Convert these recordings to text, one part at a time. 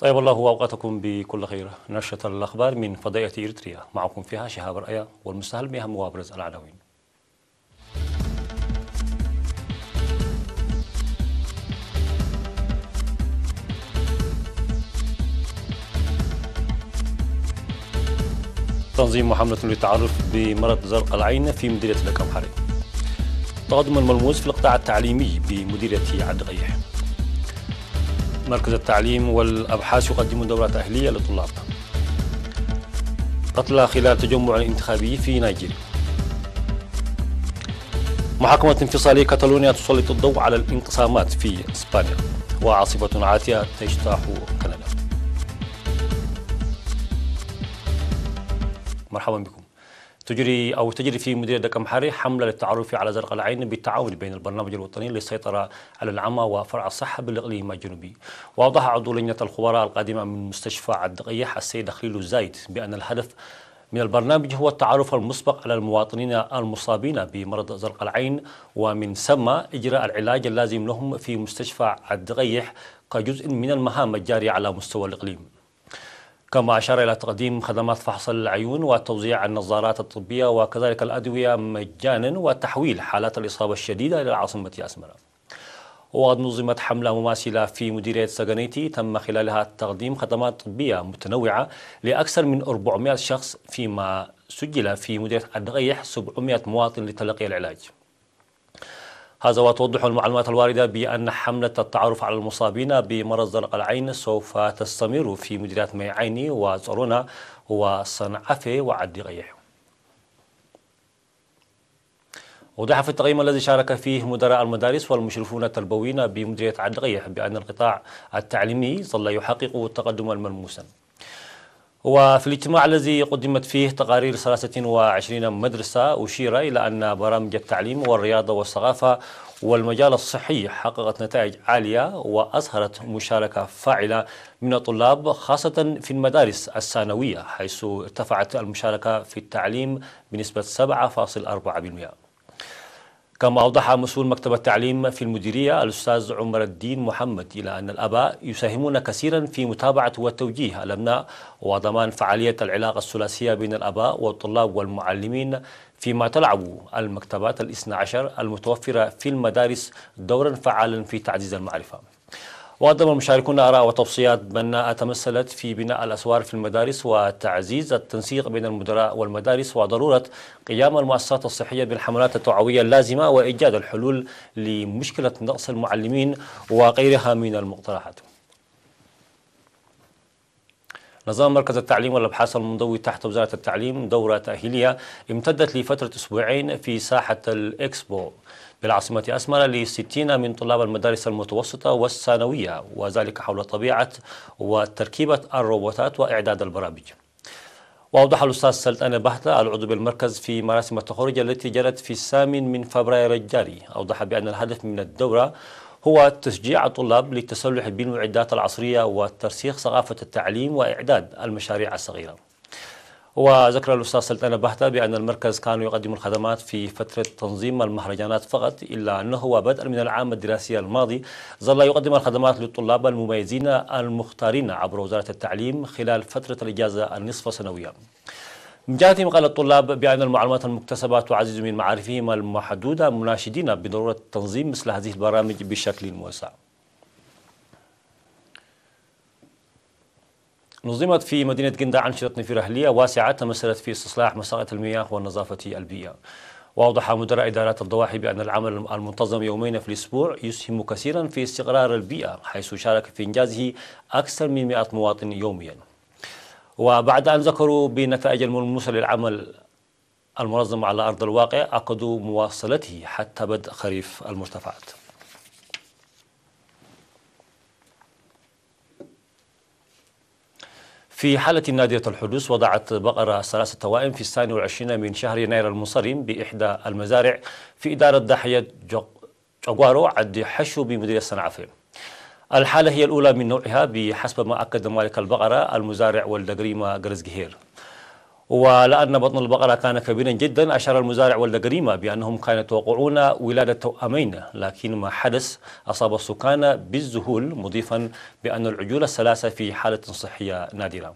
طيب الله أوقاتكم بكل خير. نشرة الأخبار من فضائية إريتريا، معكم فيها شهاب رأيا والمستهل بأهم وأبرز العناوين. تنظيم حملة للتعرف بمرض زرق العين في مديرية الكمحري. تقدم الملموس في القطاع التعليمي بمديرية عد غيح. مركز التعليم والأبحاث يقدم دورات أهلية للطلاب. قتلى خلال تجمع انتخابي في نيجيريا. محاكمة انفصالية كاتالونيا تسلط الضوء على الانقسامات في إسبانيا. وعاصفة عاتية تجتاح كندا. مرحبا بكم. تجري في مديرية الكمحري حملة للتعرف على زرق العين بالتعاون بين البرنامج الوطني للسيطرة على العمى وفرع الصحة بالإقليم الجنوبي. وأوضح عضو لجنة الخبراء القادمة من مستشفى عد غيح السيد خليل الزايد بأن الهدف من البرنامج هو التعرف المسبق على المواطنين المصابين بمرض زرق العين، ومن ثم إجراء العلاج اللازم لهم في مستشفى عد غيح كجزء من المهام الجارية على مستوى الإقليم. كما أشار إلى تقديم خدمات فحص العيون وتوزيع النظارات الطبية وكذلك الأدوية مجانا وتحويل حالات الإصابة الشديدة إلى العاصمة أسمرة. وقد نظمت حملة مماثلة في مديرية سجنيتي تم خلالها تقديم خدمات طبية متنوعة لأكثر من 400 شخص، فيما سجل في مديرية الدغيح 700 مواطن لتلقي العلاج. هذا وتوضح المعلومات الواردة بأن حملة التعرف على المصابين بمرض زرق العين سوف تستمر في مديريات ميعيني وزرونا وصنعفة وعد غيح. وضح في التقييم الذي شارك فيه مدراء المدارس والمشرفون التربويين بمديرية عد غيح بأن القطاع التعليمي ظل يحقق تقدما ملموسا. وفي الاجتماع الذي قدمت فيه تقارير 23 مدرسة أشير إلى أن برامج التعليم والرياضة والثقافة والمجال الصحي حققت نتائج عالية وأظهرت مشاركة فاعلة من الطلاب، خاصة في المدارس الثانوية حيث ارتفعت المشاركة في التعليم بنسبة 7.4%. كما أوضح مسؤول مكتب التعليم في المديرية الأستاذ عمر الدين محمد إلى أن الآباء يساهمون كثيرا في متابعة وتوجيه الأبناء وضمان فعالية العلاقة الثلاثية بين الآباء والطلاب والمعلمين، فيما تلعب المكتبات الاثنى عشر المتوفرة في المدارس دورا فعالا في تعزيز المعرفة. وقدم المشاركون آراء وتوصيات بناءة تمثلت في بناء الأسوار في المدارس وتعزيز التنسيق بين المدراء والمدارس وضرورة قيام المؤسسات الصحية بالحملات التوعوية اللازمة وإيجاد الحلول لمشكلة نقص المعلمين وغيرها من المقترحات. نظام مركز التعليم والأبحاث المنضوي تحت وزارة التعليم دورة تأهيلية امتدت لفترة أسبوعين في ساحة الإكسبو بالعاصمة أسمرة ل60 من طلاب المدارس المتوسطة والثانوية، وذلك حول طبيعة وتركيبة الروبوتات وإعداد البرامج. وأوضح الأستاذ سلطان بهتة العضو بالمركز في مراسم التخرج التي جرت في 8 فبراير الجاري، أوضح بأن الهدف من الدورة هو تشجيع الطلاب للتسلح بالمعدات العصرية وترسيخ ثقافة التعليم وإعداد المشاريع الصغيرة. وذكر الأستاذ سلطان بهتة بأن المركز كان يقدم الخدمات في فترة تنظيم المهرجانات فقط، إلا أنه وبدءا من العام الدراسي الماضي ظل يقدم الخدمات للطلاب المميزين المختارين عبر وزارة التعليم خلال فترة الإجازة النصف سنوية. من جهتهم قال الطلاب بأن المعلومات المكتسبة تعزز من معارفهم المحدودة، مناشدين بضرورة تنظيم مثل هذه البرامج بشكل موسع. نظمت في مدينة جندة أنشطة نفير أهلية واسعة تمثلت في استصلاح مساقط المياه والنظافة البيئية. وأوضح مدراء إدارات الضواحي بأن العمل المنتظم يومين في الأسبوع يسهم كثيرا في استقرار البيئة، حيث شارك في إنجازه أكثر من 100 مواطن يوميا. وبعد أن ذكروا بنتائج الملموسة للعمل المنظم على أرض الواقع، أكدوا مواصلته حتى بدء خريف المرتفعات. في حالة نادرة الحدوث، وضعت بقرة 3 توائم في 22 من شهر يناير المنصرم بإحدى المزارع في إدارة ضاحية جوارو عد حشو بمديرية صنعفة. الحالة هي الأولى من نوعها بحسب ما أكد مالك البقرة المزارع والدقريمة قرزجهير. ولأن بطن البقرة كان كبيرا جدا، أشار المزارع ولد قريمة بأنهم كانوا يتوقعون ولادة توأمين، لكن ما حدث أصاب السكان بالذهول، مضيفا بأن العجول الثلاثة في حالة صحية نادرة.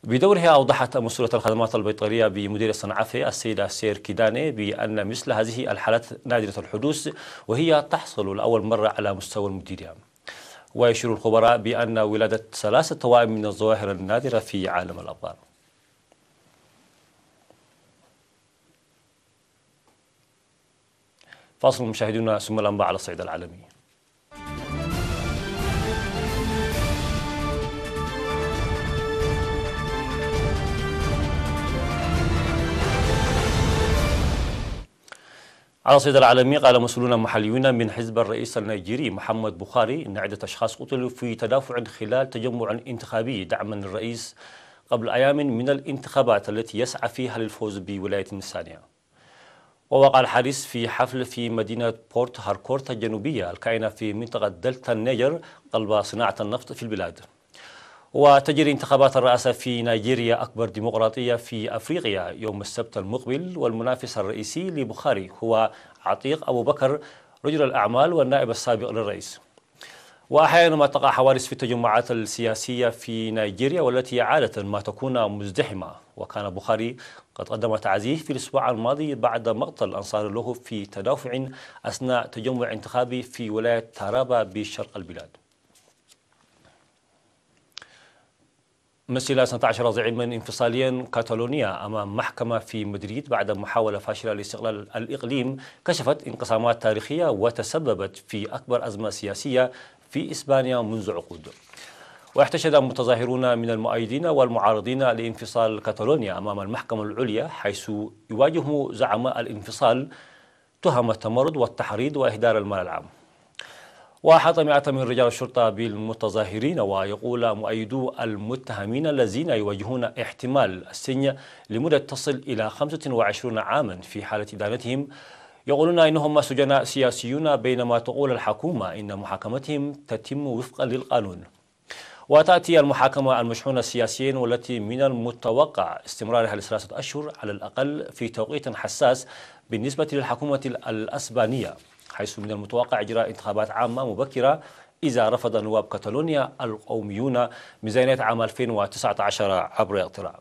بدورها أوضحت مسؤولة الخدمات البيطرية بمديرية صنعاء السيدة سير كيداني بأن مثل هذه الحالات نادرة الحدوث، وهي تحصل لأول مرة على مستوى المديرية. ويشير الخبراء بأن ولادة 3 توائم من الظواهر النادرة في عالم الأبقار. فاصل مشاهدينا ثم الأنباء على الصعيد العالمي. على الصعيد العالمي، قال مسؤولون محليون من حزب الرئيس النيجيري محمد بوخاري إن عدة أشخاص قتلوا في تدافع خلال تجمع انتخابي دعما للرئيس قبل أيام من الانتخابات التي يسعى فيها للفوز بولاية الثانية. ووقع الحادث في حفل في مدينة بورت هاركورت الجنوبية الكائنة في منطقة دلتا النيجر قلب صناعة النفط في البلاد. وتجري انتخابات الرئاسة في نيجيريا أكبر ديمقراطية في أفريقيا يوم السبت المقبل، والمنافس الرئيسي لبوخاري هو عتيق أبو بكر رجل الأعمال والنائب السابق للرئيس. وأحيانا ما تقع حوادث في التجمعات السياسية في نيجيريا والتي عادة ما تكون مزدحمة، وكان بوخاري قد قدم تعزيه في الأسبوع الماضي بعد مقتل أنصار له في تدافع أثناء تجمع انتخابي في ولاية تارابا بشرق البلاد. مثل 12 زعيما انفصاليا كاتالونيا أمام محكمة في مدريد بعد محاولة فاشلة لاستقلال الإقليم كشفت انقسامات تاريخية وتسببت في أكبر أزمة سياسية في إسبانيا منذ عقود. واحتشد متظاهرون من المؤيدين والمعارضين لانفصال كاتالونيا أمام المحكمة العليا، حيث يواجه زعماء الانفصال تهم التمرد والتحريض وإهدار المال العام. وأحاط مئات من رجال الشرطة بالمتظاهرين، ويقول مؤيدو المتهمين الذين يواجهون احتمال السجن لمدة تصل إلى 25 عاما في حالة إدانتهم، يقولون إنهم سجناء سياسيون، بينما تقول الحكومة إن محاكمتهم تتم وفقا للقانون. وتأتي المحاكمة المشحونة سياسيا والتي من المتوقع استمرارها ل3 أشهر على الأقل في توقيت حساس بالنسبة للحكومة الأسبانية، حيث من المتوقع إجراء انتخابات عامة مبكرة إذا رفض نواب كاتالونيا القوميون ميزانية عام 2019 عبر اقتراع.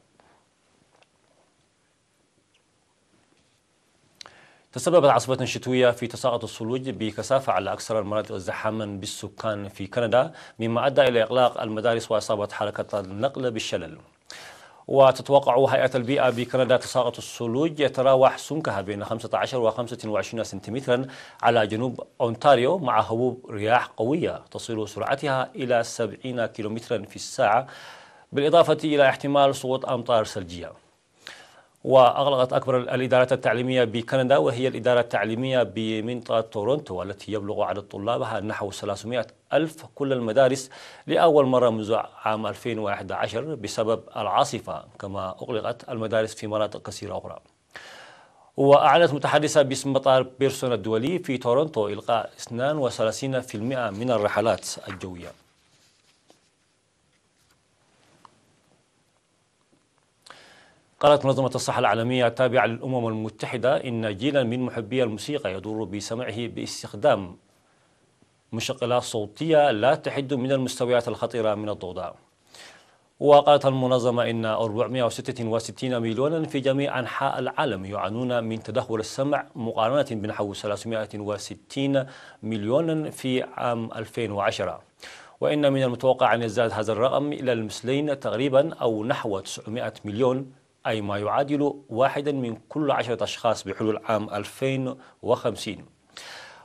تسببت عاصفة شتوية في تساقط الثلوج بكثافة على أكثر المناطق زحاما بالسكان في كندا، مما أدى إلى إغلاق المدارس وإصابة حركة النقل بالشلل. وتتوقع هيئة البيئة بكندا تساقط الثلوج يتراوح سمكها بين 15 و 25 سنتيمترا على جنوب أونتاريو، مع هبوب رياح قوية تصل سرعتها إلى 70 كيلومترا في الساعة، بالإضافة إلى احتمال سقوط أمطار ثلجية. وأغلقت أكبر الإدارات التعليمية بكندا وهي الإدارة التعليمية بمنطقة تورونتو التي يبلغ عدد طلابها نحو 300 ألف كل المدارس لأول مرة منذ عام 2011 بسبب العاصفة، كما أغلقت المدارس في مناطق كثيرة أخرى. وأعلنت متحدثة باسم مطار بيرسون الدولي في تورونتو إلغاء 32% من الرحلات الجوية. قالت منظمة الصحة العالمية التابعة للأمم المتحدة إن جيلا من محبي الموسيقى يضر بسمعه باستخدام مشغلات صوتية لا تحد من المستويات الخطيرة من الضوضاء. وقالت المنظمة إن 466 مليونا في جميع أنحاء العالم يعانون من تدهور السمع، مقارنة بنحو 360 مليونا في عام 2010. وإن من المتوقع أن يزداد هذا الرقم إلى المثلين تقريبا، أو نحو 900 مليون، أي ما يعادل 1 من كل 10 أشخاص بحلول عام 2050.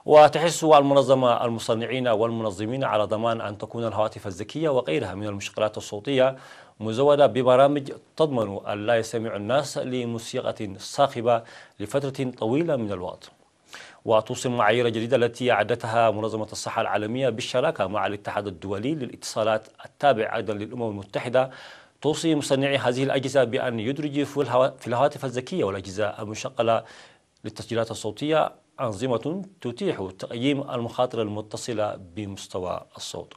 وتحث المنظمة المصنعين والمنظمين على ضمان أن تكون الهواتف الذكية وغيرها من المشغلات الصوتية مزودة ببرامج تضمن أن لا يستمع الناس لموسيقى صاخبة لفترة طويلة من الوقت. وتوصي المعايير الجديدة التي أعدتها منظمة الصحة العالمية بالشراكة مع الاتحاد الدولي للاتصالات التابع أيضا للأمم المتحدة، توصي مصنعي هذه الأجهزة بأن يدرجوا في الهواتف الذكية والأجهزة المشغلة للتسجيلات الصوتية أنظمة تتيح تقييم المخاطر المتصلة بمستوى الصوت.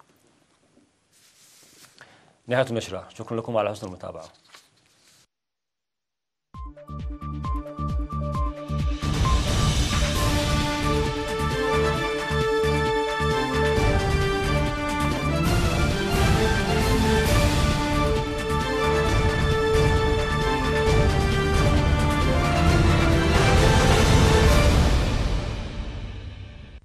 نهاية النشرة، شكرا لكم على حسن المتابعة.